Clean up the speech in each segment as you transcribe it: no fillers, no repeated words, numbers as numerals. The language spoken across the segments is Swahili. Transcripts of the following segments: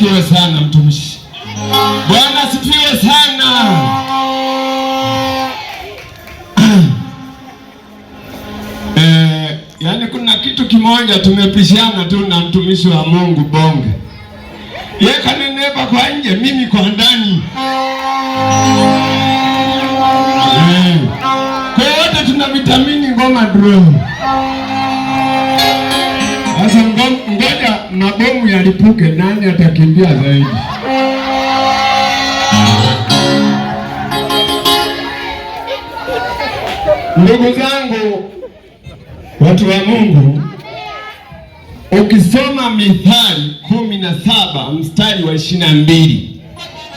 Ubarikiwe sana mtumishi. Bwana asifiwe sana. Yaani kuna kitu kimoja tumepishana tu na mtumishi wa Mungu Bonge. Yeye kaneneba kwa nje, mimi kwa ndani. Kwa wote tuna vitamini ngoma drone. Sasa ngoja mabomu yalipuke, nani atakimbia zaidi? Ndugu zangu, watu wa Mungu, ukisoma Mithali 17 mstari wa 22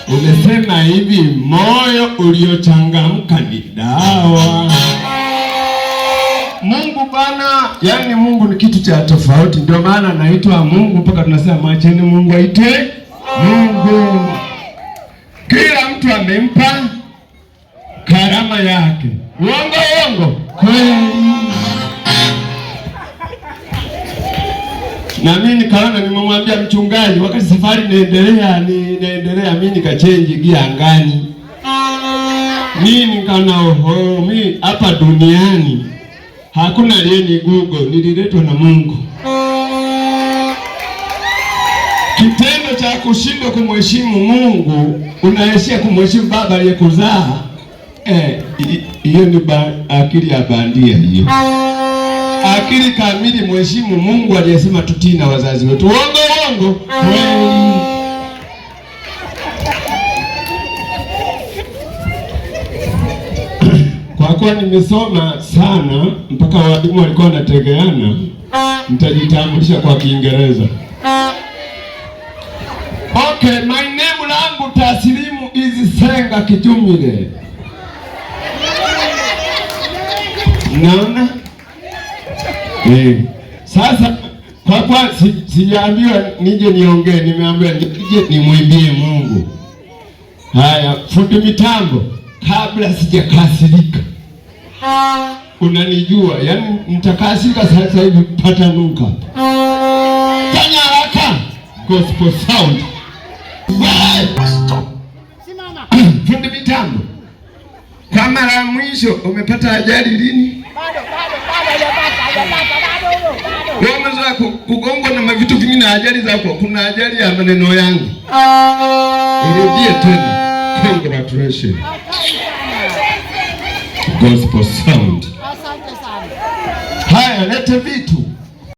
umesema hivi, moyo uliochangamka ni dawa. Mungu bana, yani Mungu ni kitu cha tofauti, ndio maana anaitwa Mungu mpaka tunasema mwacheni Mungu aitwe Mungu. Kila mtu amempa karama yake. Uongo kweli. Na mimi nikaona, nimemwambia mchungaji wakati safari inaendelea, mimi nikachange gia angani. Mimi nikaona mimi hapa duniani hakuna alieni Google, nililetwa na Mungu. Kitendo cha kushindwa kumheshimu Mungu, unaishia kumheshimu baba aliyekuzaa. Hiyo ni akili ya bandia hiyo. Akili kamili, mheshimu Mungu aliyesema tutii na wazazi wetu. Uongo. Kwa kuwa nimesoma sana mpaka walimu walikuwa wanategeana, nitajitambulisha kwa Kiingereza. Okay, my name langu taslimu is Senga Kitumile. Naona? Sasa kwa kuwa sijaambiwa nije niongee, nimeambiwa nije nimwimbie Mungu. Haya, fundi mitambo, kabla sijakasirika. Unanijua, yani nitakasirika sasa hivi pata nuka. Fanya haraka. Gospel sound. Stop. Simama. Fundi mitambo, kwa mara ya mwisho umepata ajali lini? Bado. Wewe unaweza kugongwa na vitu vingine na ajali zako. Kuna ajali ya maneno yangu. Urudie tena. Congratulations. Gospel sound. Asante sana. Haya, lete vitu.